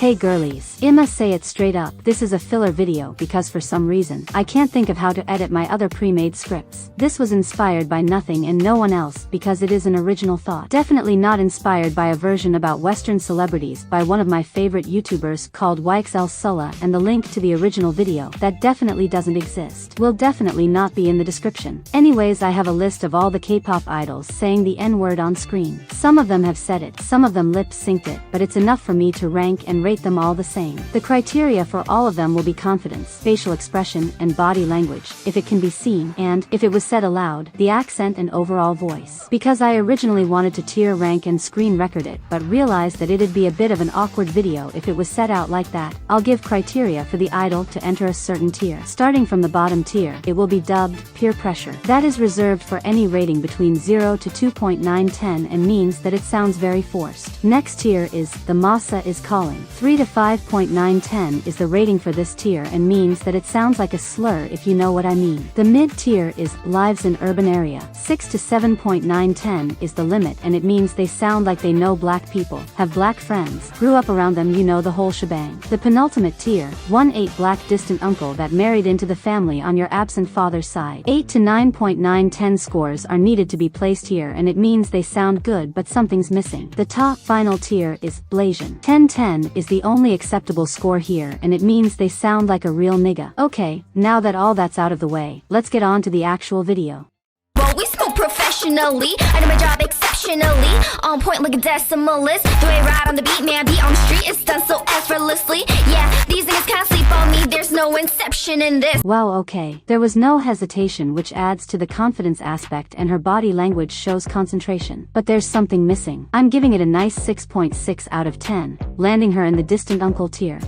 Hey girlies, I'ma say it straight up, this is a filler video because for some reason, I can't think of how to edit my other pre-made scripts. This was inspired by nothing and no one else because it is an original thought. Definitely not inspired by a version about Western celebrities by one of my favorite YouTubers called 𝐻𝐸𝐿, and the link to the original video that definitely doesn't exist will definitely not be in the description. Anyways, I have a list of all the K-pop idols saying the N-word on screen. Some of them have said it, some of them lip-synced it, but it's enough for me to rank and rate them all the same. The criteria for all of them will be confidence, facial expression, and body language, if it can be seen, and, if it was said aloud, the accent and overall voice. Because I originally wanted to tier rank and screen record it, but realized that it'd be a bit of an awkward video if it was set out like that. I'll give criteria for the idol to enter a certain tier. Starting from the bottom tier, it will be dubbed peer pressure. That is reserved for any rating between 0 to 2.910 and means that it sounds very forced. Next tier is the masa is calling. 3 to 5.910 is the rating for this tier and means that it sounds like a slur if you know what I mean. The mid tier is lives in urban area. 6 to 7.910 is the limit and it means they sound like they know black people, have black friends, grew up around them, you know, the whole shebang. The penultimate tier, 1-8 black distant uncle that married into the family on your absent father's side. 8 to 9.910 scores are needed to be placed here and it means they sound good but something's missing. The top final tier is Blasian. 10-10 is the only acceptable score here and it means they sound like a real nigga. Okay, now that all that's out of the way, let's get on to the actual video. Well, we smoke professionally, I do my job exceptionally, on point like a decimalist. The way I ride on the beat, man, beat on the street, it's done so effortlessly. Yeah, these niggas can't sleep on me, there's no inception in this. Wow, okay. There was no hesitation, which adds to the confidence aspect, and her body language shows concentration. But there's something missing. I'm giving it a nice 6.6 out of 10, landing her in the distant uncle tier.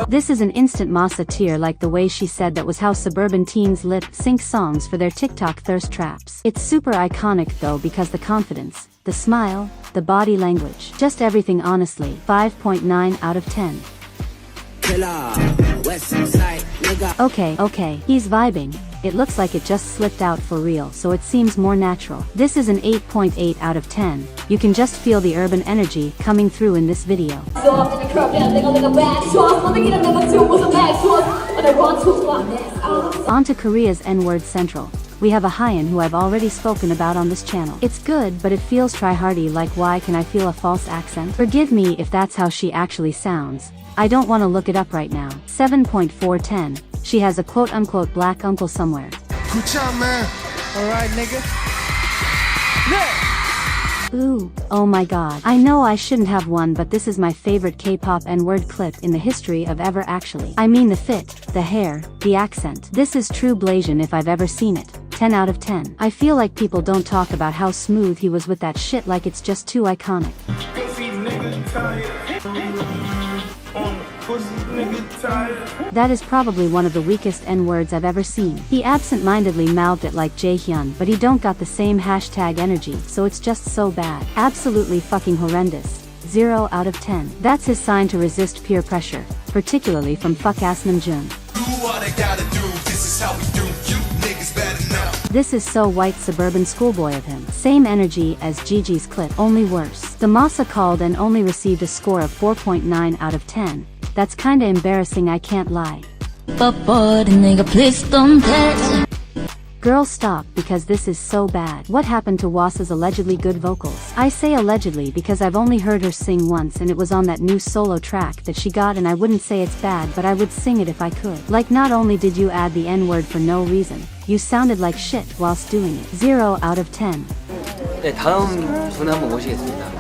This is an instant masa tier, like the way she said that was how suburban teens lip-sync songs for their TikTok thirst traps. It's super iconic though because the confidence, the smile, the body language, just everything, honestly. 5.9 out of 10. Okay, he's vibing. It looks like it just slipped out for real, so it seems more natural. This is an 8.8 out of 10. You can just feel the urban energy coming through in this video. On to Korea's N-word Central. We have ahyeon, who I've already spoken about on this channel. It's good, but it feels try-hardy, like why can I feel a false accent? Forgive me if that's how she actually sounds. I don't want to look it up right now. 7.410. She has a quote-unquote black uncle somewhere. Good job, man. Alright, nigga. Yeah. Ooh, oh my god. I know I shouldn't have one, but this is my favorite K-pop N-word clip in the history of ever actually. I mean the fit, the hair, the accent. This is true Blasian if I've ever seen it. 10 out of 10. I feel like people don't talk about how smooth he was with that shit, like it's just too iconic. That is probably one of the weakest N-words I've ever seen. He absent-mindedly mouthed it like Jaehyun, but he don't got the same hashtag energy, so it's just so bad. Absolutely fucking horrendous. 0 out of 10. That's his sign to resist peer pressure, particularly from fuck-ass Namjoon. This is so white suburban schoolboy of him. Same energy as Gigi's clip, only worse. The masa called and only received a score of 4.9 out of 10. That's kinda embarrassing, I can't lie. Girl, stop, because this is so bad. What happened to hwasa's allegedly good vocals? I say allegedly because I've only heard her sing once and it was on that new solo track that she got, and I wouldn't say it's bad, but I would sing it if I could. Like, not only did you add the N-word for no reason, you sounded like shit whilst doing it. 0 out of 10. 네, 다음 분을 한번 모시겠습니다.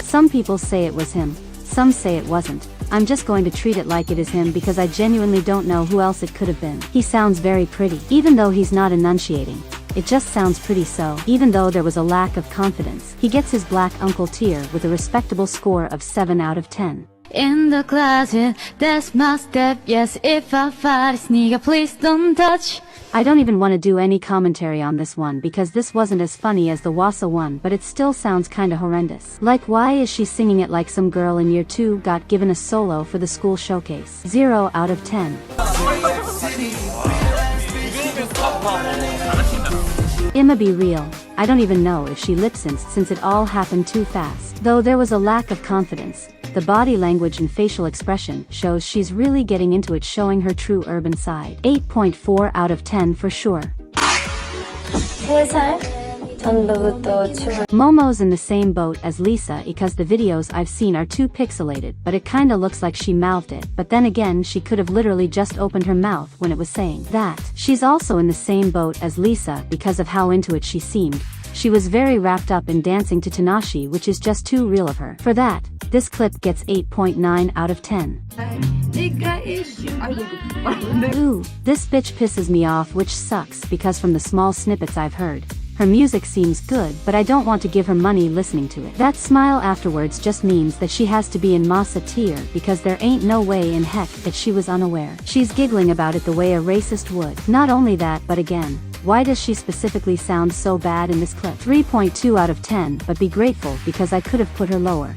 Some people say it was him, some say it wasn't. I'm just going to treat it like it is him because I genuinely don't know who else it could have been. He sounds very pretty, even though he's not enunciating. It just sounds pretty, so even though there was a lack of confidence, he gets his black uncle tier with a respectable score of 7 out of 10. In the closet, that's my step. Yes, if I fight, nigga, please don't touch. I don't even want to do any commentary on this one because this wasn't as funny as the hwasa one, but it still sounds kinda horrendous. Like, why is she singing it like some girl in year 2 got given a solo for the school showcase? 0 out of 10. I'ma be real, I don't even know if she lip-synced since it all happened too fast. Though there was a lack of confidence, the body language and facial expression shows she's really getting into it, showing her true urban side. 8.4 out of 10 for sure. 3살 전부터 춤을 Momo's in the same boat as Lisa because the videos I've seen are too pixelated, but it kinda looks like she mouthed it, but then again she could have literally just opened her mouth when it was saying that. She's also in the same boat as Lisa because of how into it she seemed. She was very wrapped up in dancing to Tinashe, which is just too real of her. For that, this clip gets 8.9 out of 10. Ooh, this bitch pisses me off, which sucks because from the small snippets I've heard, her music seems good, but I don't want to give her money listening to it. That smile afterwards just means that she has to be in masa tier because there ain't no way in heck that she was unaware. She's giggling about it the way a racist would. Not only that, but again, why does she specifically sound so bad in this clip? 3.2 out of 10, but be grateful because I could have put her lower.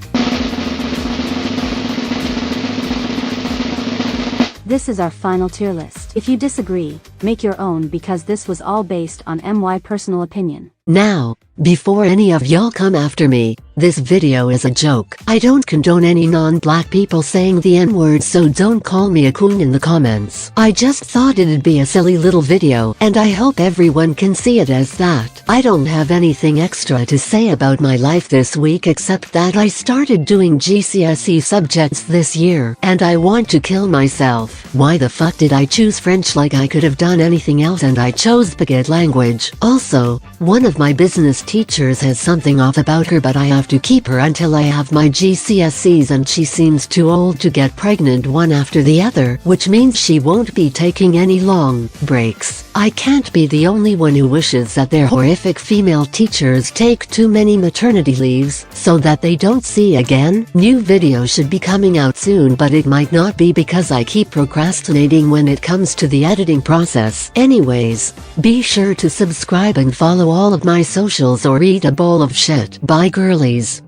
This is our final tier list. If you disagree, make your own because this was all based on my personal opinion. Now, before any of y'all come after me, this video is a joke. I don't condone any non-black people saying the N-word, so don't call me a coon in the comments. I just thought it'd be a silly little video, and I hope everyone can see it as that. I don't have anything extra to say about my life this week except that I started doing GCSE subjects this year, and I want to kill myself. Why the fuck did I choose French? Like I could have done anything else and I chose 𝐵𝐴𝐴 language. Also, one of my business teachers has something off about her, but I have to keep her until I have my GCSEs, and she seems too old to get pregnant one after the other, which means she won't be taking any long breaks. I can't be the only one who wishes that their horrific female teachers take too many maternity leaves so that they don't see again. New video should be coming out soon, but it might not be because I keep procrastinating when it comes to the editing process. Anyways, be sure to subscribe and follow all of my socials or eat a bowl of shit. Bye girlies.